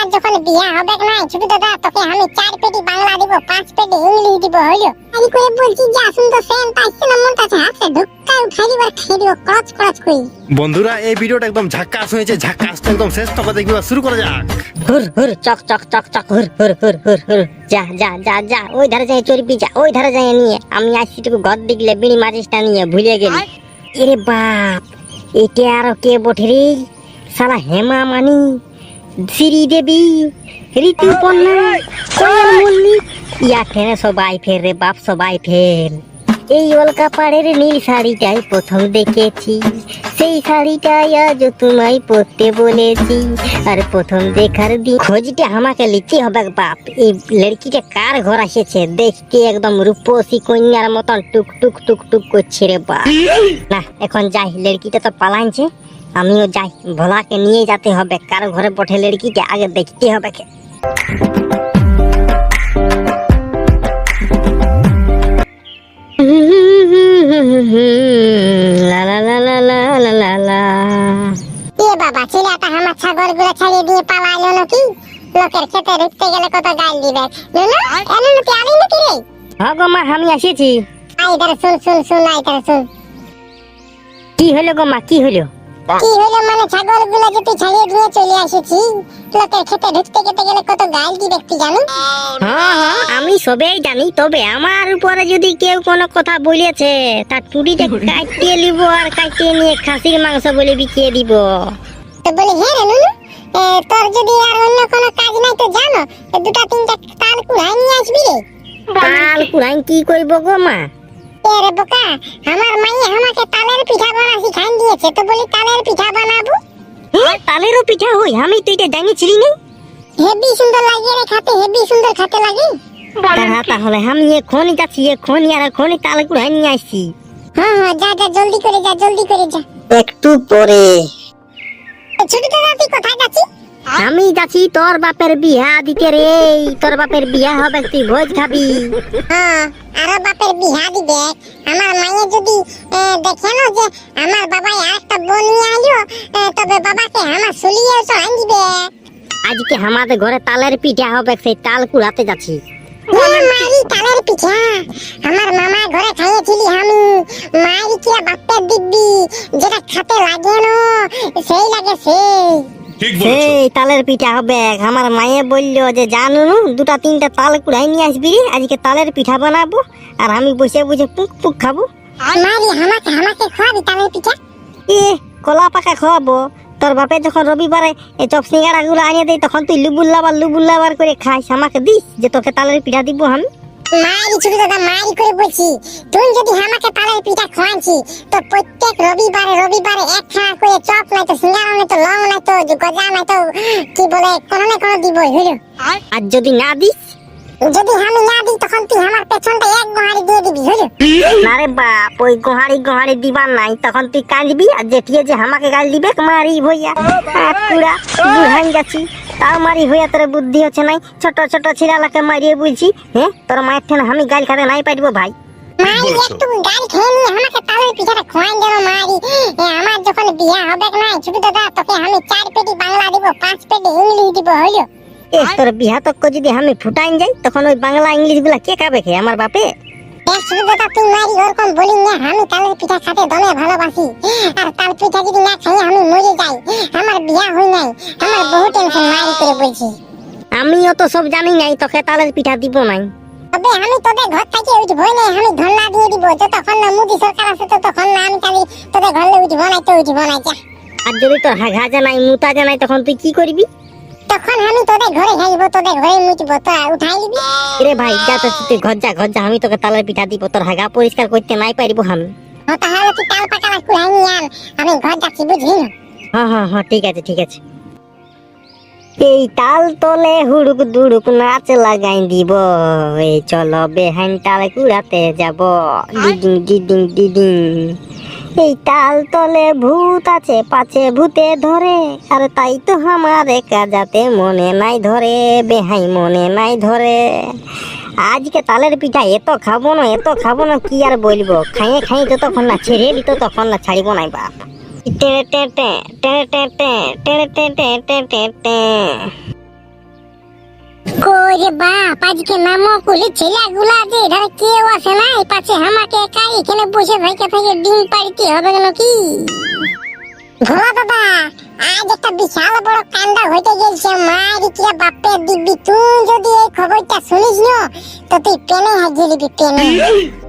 আমার যখন বিয়া হবে না ছোট দাদা তোকে আমি 4 পেটি বাংলা দিব 5 পেটি ইংলিশ দিব হইলো আমি করে বলছি যে আসুন তো সেন পাইছে না মন কাছে হাতে ঢুক্কা উঠাই দিবার খেয়ে দিব ক্রচ ক্রচ কই। বন্ধুরা এই ভিডিওটা একদম ঝাক্কাস হয়েছে, ঝাক্কাস তো একদম শেষ তবে দেখবা শুরু করা যাক। হুর হুর চক চক চক চক হুর হুর হুর হুর হুর যা যা যা যা ওই ধারে যাই চর্বি যা ওই ধারে যাই নিয়ে আমি আসছিটুকু ঘর দেখলে বিড়ি মারিসটা নিয়ে ভুলে গেলি। এরে বাপ এটা আর কে বটে রে শালা হেমা মানি শ্রীদেবী ঋতুপর্ণা কোয়েল মল্লিক ইয়া ঠেনে সবাই ফের রে বাপ সবাই ফের। এই অলকা পাড়ের নীল শাড়িটাই প্রথম দেখেছি, সেই শাড়িটাই আজ তোমায় পরতে বলেছি। আর প্রথম দেখার দিন খোঁজটা আমাকে লিখতে হবে বাপ, এই লড়কিটা কার ঘর এসেছে, দেখতে একদম রূপসী কন্যার মতন টুক টুক টুক টুক করছে রে বাপ। না এখন যাই, লড়কিটা তো পালাইছে, আমিও যাই, ভোলাকে নিয়ে যেতে হবে, কার ঘরে বটে লড়কিটা আগে দেখতে হবে কে। লা লা লা লা লা লা লা লা। এ বাবা ছেলেটা আমার ছাগলগুলো ছাড়িয়ে দিয়ে পালাইলো নাকি? লোকের খেতে ঢুকতে গেলে কত গাল দিবে। নুনু এমন কি আলি নাকি রে? হ্যাঁ গো মা আমি আসিছি। আই ধর শুন শুন শুন আই ধর শুন। কি হলো গো মা কি হলো? কি হলো মানে ছাগলগুলো যে তুই ছাড়িয়ে দিয়ে চলে আসিছি, লোকের খেতে ঢুকতে গেলে কত গাল দিবে তুই জানো? হ্যাঁ হ্যাঁ আমি সবেই জানি, তবে আমার উপরে যদি কেউ কোনো কথা বলেছে তার টুটিটা কাটিয়ে নিব আর কাটিয়ে নিয়ে খাসির মাংস বলে বিকিয়ে দিব। তো বলি হ্যাঁ রে নুনু, তোর যদি আর অন্য কোনো কাজ নাই তো জানো দুটা তিনটা তাল কুড়াই নিয়ে আসবি রে। তাল কুড়াই কি করব গো মা? এরে বোকা আমার মাইয়া আমাকে তালের পিঠা বানা শিখাই দিয়েছে, তো বলি তালের পিঠা বানাবো। হ্যাঁ তালেরও পিঠা হই, আমি তো এটা জানিছিলি না। হেভি সুন্দর লাগে রে খেতে, হেভি সুন্দর খেতে লাগে। তাহলে আমি এখনই যাচ্ছি, এখনই আর এখনই তাল কুড়াই নিয়ে আসছি। হ্যাঁ হ্যাঁ যা যা জলদি করে যা জলদি করে যা। একটু পরে ছোট দাদা তুই কোথায় যাচ্ছিস? আমি যাচ্ছি তোর বাপের বিয়া দিতে রে, তোর বাপের বিয়া হবে তুই ভোজ খাবি। হ্যাঁ আরো বাপের বিহা দিবে, আমার মাইয়া যদি দেখে না যে আমার বাবাই আরেকটা বোন নিয়ে আইলো, তবে বাবাকে আমার শুলিয়ে চড়াই দিবে। আজকে আমাদের ঘরে তালের পিঠা হবে, সেই তাল কুড়াতে যাচ্ছি। মারি তালের পিঠা আমার মামা ঘরে খাইয়েছিলি আমি, মারি কি বাপের দিব্যি যেটা খেতে লাগে না সেই লাগে সেই তালের পিঠা হবে। আমার মায়ে বললো যে জানো দুটা তিনটা তাল কুড়াই নিয়ে আসবি, আজকে তালের পিঠা বানাবো আর আমি বসে বসে পুক পুক খাবো। মারি আমাকে খাওয়াবি তালের পিঠা? এ কলা পাকা খাওয়াবো, তোর বাপে যখন রবিবারে এই চপ সিঙ্গারা গুলো আনিয়ে দেয় তখন তুই লুবুল্লাবার করে খাইস, আমাকে দিস যে তোকে তালের পিঠা দিব আমি। মারি ছোট দাদা মারি করে বলছি, তুই যদি আমাকে তালের পিঠা খাওয়াচ্ছি তো প্রত্যেক রবিবারে এক খাওয়া করে চপ নাই তো সিঙ্গারা নাই তো লং নাই তো গজা নাই তো কি বলে কোনো না কোনো দিবই হলো। আর যদি না দিস? যদি আমি না দিই তখন তুই আমার পেছনটা এক গোহারি দিয়ে দিবি হলো। না রে বাপ ওই গোহারি দিবার নাই, তখন তুই কাঁদবি আর জেঠিয়ে যে আমাকে গাল দিবে মারি ভইয়া পুরা বুঝাই যাচ্ছি। তাও মারি হইয়া তোর বুদ্ধি হচ্ছে নাই, ছোট ছোট ছিড়ালাকে মারিয়ে বলছি হ্যাঁ তোর মায়ের ঠেন আমি গাল খাতে নাই পারবো ভাই। মারি একটু গাল খেয়ে নিয়ে আমাকে তালের পিঠাটা খোয়াই দেন মারি। আমার যখন বিয়া হবে না ছোট দাদা তোকে আমি 4 পেটি বাংলা দিব 5 পেটি ইংলিশ দিব হলো। তোর বিহা তক যদি আমি ফুটাইন যাই তখন ওই বাংলা ইংলিশ গুলা কে খাবে খে আমার বাপে? ছোট দাদা তুই মারি ওরকম বলি না, আমি তালের পিঠা খেতে দমে ভালোবাসি, আর তাল পিঠা যদি না খাই আমি মরে যাই, আমার বিয়া হই নাই, আমার বহু টেনশন মারি করে বলছি। আমিও তো সব জানি নাই, তোকে তালের পিঠা দিব নাই। তবে আমি তোদের ঘর থেকে উঠবো না, আমি ধন্না দিয়ে দিব যতক্ষণ না মোদি সরকার আছে ততক্ষণ না আমি তাহলে তোদের ঘরে উঠবো না তো উঠবো না যা। আর যদি তোর ঘা জানাই মুতা জানাই তখন তুই কি করবি? তখন আমি তোদের ঘরে খাইবো, তোদের ঘরে মুছবো, তোরা উঠাই নিবি। রে ভাই যা তো তুই ঘর যা আমি তোকে তালের পিঠা দিব, তোর হাগা পরিষ্কার করতে নাই পারিব আমি। তাহলে তুই তাল পাকালা কুড়াই নিয়ে আন, আমি ঘর যাচ্ছি বুঝলি না? হ্যাঁ ঠিক আছে। এই তাল তলে হুড়ুক দুড়ুক নাচ লাগাই দিব, এই চলো বেহাইন তাল কুড়াতে যাব ডিডিং। এই তাল তলে ভূত আছে পাছে ভূতে ধরে, আর তাই তো আমার একা যাতে মনে নাই ধরে, বেহাই মনে নাই ধরে। আজকে তালের পিঠা এত খাবো না কি আর বলবো, খাই যতক্ষণ না ছেড়ে দিত তখন না ছাড়িব নাই বাপ। রে বাপ, আজকে নামো কুলি ছেলেগুলা যে এধারে কেউ আসে না, এই পাশে আমাকে একাই এখানে বসে থেকে ডিম পাড়িতে হবে কেন কি? ভোলা দাদা, আজ একটা বিশাল বড় কাণ্ড হইতে গেছে। মারি কি বাপের দিব্যি, তুই যদি এই খবরটা শুনিস না তো তুই পেনে হাজিয়ে দিবি, পেনে।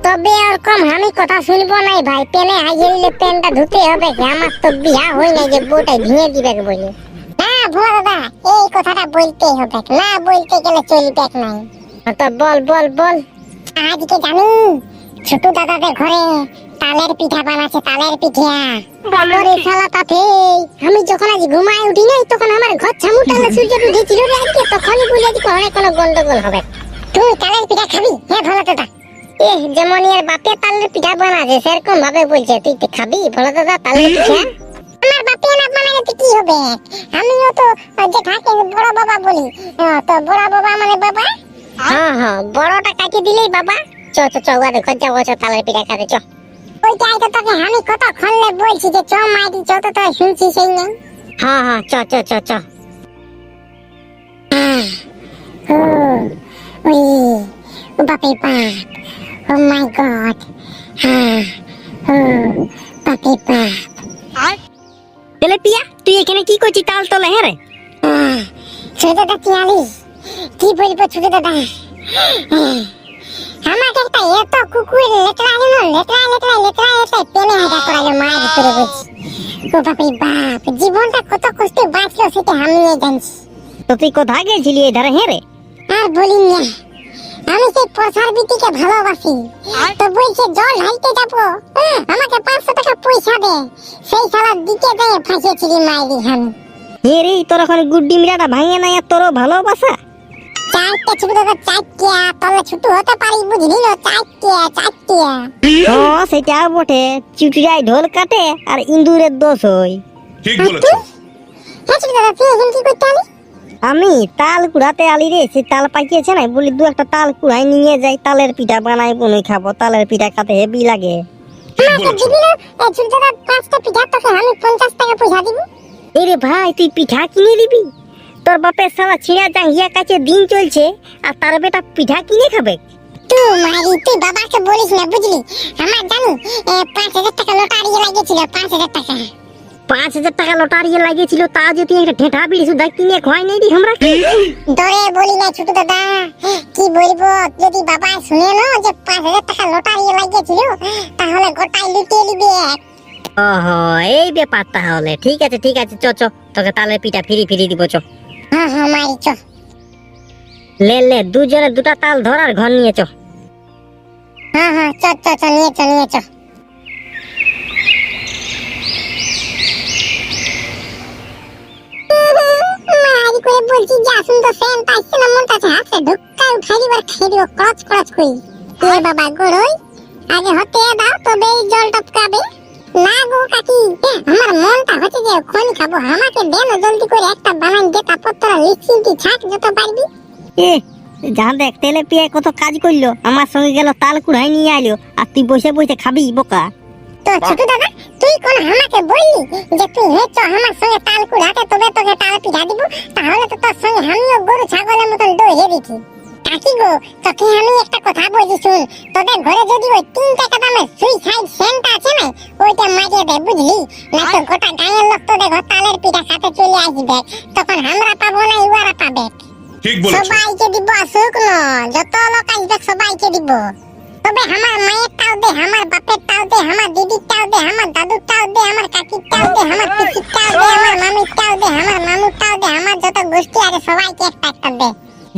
তবে ওরকম আমি কথা শুনবো নাই ভাই, পেনে হাজিয়ে দিলে পেনটা ধুতে হবে। আমার তো বিয়া হয় না যে বউটা ভেঙে দিবে বলে। না ভোলা দাদা, এই কথাটা বলতেই হবে, না বলতে গেলে চলবে নাই। তো বল বল বল। আজকে জানি ছোট দাদাদের ঘরে তালের পিঠা বানাচ্ছে, তালের পিঠা। বলরে শালা তাতে আমি যখন আজ ঘুমায় উঠি নাই তখন আমার ঘর ছামুটালে সূর্য উঠেছিল রে আজকে, তখনই বুঝে যে কোনো গন্ডগোল হবে। তুই তালের পিঠা খাবি? হ্যাঁ ভোলা দাদা। যেমন এর বাপে তালের পিঠা বানাছে সেরকম ভাবে বলছে, তুই খাবি ভোলা দাদা তালের পিঠা? আমার বাপে না বানালে তো কি হবে? আমিও তো যে থাকে বড় বাবা বলি, তো বড় বাবা মানে বাবা। হ্যাঁ হ্যাঁ, বড়টা কাটিয়ে দিলেই বাবা। চ চ চ, ওদের ঘর যাবো, তালের পিঠা খাতে চ। ওইটাই তো তোকে আমি কতক্ষণ বলছি যে চ মাইরি চ, তো তুই শুনছিস সেই নেই। হ্যাঁ হ্যাঁ, চ চ চ চ। ও বাপে বাপ, ও মাই গড, হ্যাঁ ও বাপে বাপ। তেলেপিয়া, তুই এখানে কি করছিস তাল তলে? হ্যাঁ রে ছোট দাদা চিয়ালি, কি বলবো ছোট দাদা, আমাকে একটা এত কুকুর লেটরাইলো লেটরাই পেনে হাঁটা করাইলো মায়ের ভিতরে বলছি। ও বাপরে বাপ, জীবনটা কত কষ্টে বাঁচলো সেটা আমিও জানছি। তো তুই কোথায় গেছিলি এই ধারে? হ্যাঁ রে আর বলিন না, আমি সেই প্রসার বিটিকে ভালোবাসি, তো বলছে জল ঢালতে যাবো, আমাকে 500 টাকা পয়সা দে। সেই শালার দিকে যেয়ে ফাঁসিয়েছি মায়েরই আমি। হে রে, তোর ওখানে গুড্ডি মিরাটা ভাঙে নাই আর তোরও ভালোবাসা? চারটে ছোট দাদা, চারটিয়া তলে ছোট হতে পারি বুঝলি না, চারটিয়া। হ্যাঁ সেটাও বটে, চুটিরাই ঢোল কাটে আর ইন্দুরের দোষ হই। ঠিক বলেছো। হ্যাঁ ছোট দাদা, তুই এখন কি করতে আলি? আমি তাল কুড়াতে আলি রে, সেই তাল পাকিয়েছে না, বলি দু একটা তাল কুড়াই নিয়ে যাই, তালের পিঠা বানাই বনুই খাবো। তালের পিঠা খেতে হেভি লাগে। ঠিক আমাকে বলেছো। দিবি না? এই ছোট দাদা 5টা পিঠা তোকে আমি 50 টাকা পয়সা দিব। এরে ভাই, তুই পিঠা কিনে দিবি? তোর বাপের সালা ছিঁড়া জাঙ্গিয়া কাছে দিন চলছে আর তার বেটা পিঠা কিনে খাবে? তুই মারি, তুই বাবাকে বলিস না বুঝলি। আমার জানি 5000 টাকা লটারি লাগিয়েছিল, 5000 টাকা। 5000 টাকা লটারি লাগিয়েছিল, তা যে তুই একটা ঠেঠা বিড়ি সুদ্ধা কিনে খোয়াই নাই দি আমরা। দরে বলি না ছোট দাদা, কি বলবো, যদি বাবা শুনে না যে 5000 টাকা লটারি লাগিয়েছিল তাহলে গোটাই লুটিয়ে নিবে। ওহো, এই ব্যাপার তাহলে। ঠিক আছে ঠিক আছে, চ চ, তোকে তালের পিঠা ফিরি দিব চ। হ্যাঁ হ্যাঁ মারি চ। লে লে, দুজনে দুটা তাল ধর আর ঘর নিয়ে চ। হ্যাঁ হ্যাঁ, চ চ চ, নিয়ে চ। মারি করে বলছি যে আসুন তো, ফ্যান পাইছে না, মনটা হাতে ঢুকাই উঠাই দিবার খাই দিব ক্রচ করি। এ বাবা গড়ই, আগে হতে দাও তবে এই জল টপকাবে। না গো কাকি, আমার মনটা হচ্ছে যে খনি খাবো, আমাকে দেন জলদি করে একটা বানাই দে, তারপর তোরা লিচিনটি ছাক যত পারবি। এ যা দেখ, তেলে পিয়ে কত কাজ করলো, আমার সঙ্গে গেল তাল কুড়াই নিয়ে আইলো, আর তুই বসে বসে খাবি বোকা। তো ছোট দাদা, তুই কোন আমাকে বললি যে তুই হেঁচো আমার সঙ্গে তাল কুড়াতে, তবে তোকে তাল পিঠা দিব? তাহলে তো তোর সঙ্গে আমিও গরু ছাগলের মতন দৌড়ে দিতি। কাকি গো, তোকে আমি একটা কথা বলছি শুন, তোদের ঘরে যদি ওই 3 টাকা দামের সুইসাইড সেন্টটা আছে না, ওইটা মারিয়ে দে বুঝলি, না তো গোটা গাঁয়ের লোক তোদের ঘর তালের পিঠা খাতে চলে আসবে, তখন আমরা পাবো না, ইওয়ারা পাবে। ঠিক বলেছো। সবাইকে দিব, আসুক না, যত লোক আসবে সবাইকে দিব। তবে আমার মায়ের টাও দে, আমার বাপের টাও দে, আমার দিদির টাও দে, আমার দাদুর টাও দে, আমার কাকির টাও দে, আমার পিসির টাও দে, আমার মামির টাও দে, আমার মামুর টাও দে, আমার যত গোষ্ঠী আছে সবাইকে একটা একটা দে।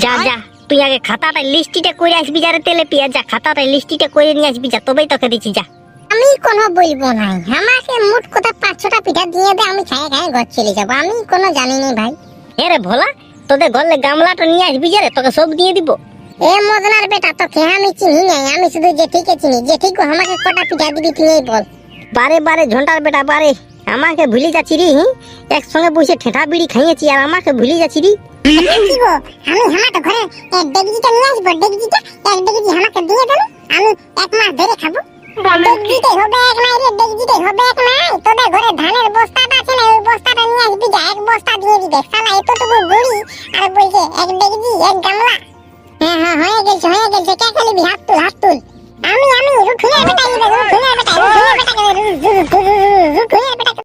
যা যা, তুই আগে খাতাটা লিস্টিটা করে আসবি, যারে তেলে পিয়া যা, খাতাটা লিস্টিটা করে নিয়ে আসবি যা, তবেই তোকে দিচ্ছি যা। আমি কোনো বলবো না, আমাকে মোট কথা 500টা পিঠা দিয়ে দে, আমি খাই ঘর চলে যাবো, আমি কোনো জানি না ভাই। এরে ভোলা, তোদের ঘরলে গামলাটা নিয়ে আসবি যারে, তোকে সব দিয়ে দিব। এ মদনার বেটা, তোকে আমি চিনি নাই, আমি শুধু জেঠিকে চিনি। জেঠিকে আমাকে কটা পিঠা দিবি তুই বল। বারে ঝন্টার বেটা বারে, আমাকে ভুলে যাচ্ছি রে। একসঙ্গে বসে ঠেঠা বিড়ি খাইয়েছি আর আমাকে ভুলে যাচ্ছি রে। কি গো, আমি আমাকে ঘরে এক ডেগজিটা নিয়ে আসবো, ডেগজিটা এক ডেগজি আমাকে দিয়ে দেন, আমি 1 মাস ধরে খাবো। ডেগজিতে হবে এক নাই রে, ডেগজিতে হবে এক নাই। তোদের ঘরে ধানের বস্তাটা আছে না, ওই বস্তাটা নিয়ে আসবি যা, 1 বস্তা দিয়ে দিবে। শালা এতটুকু বুড়ি আর বলছে 1 ডেগজি 1 গামলা। হয়ে গেছে কে খেলিবি হাত তুল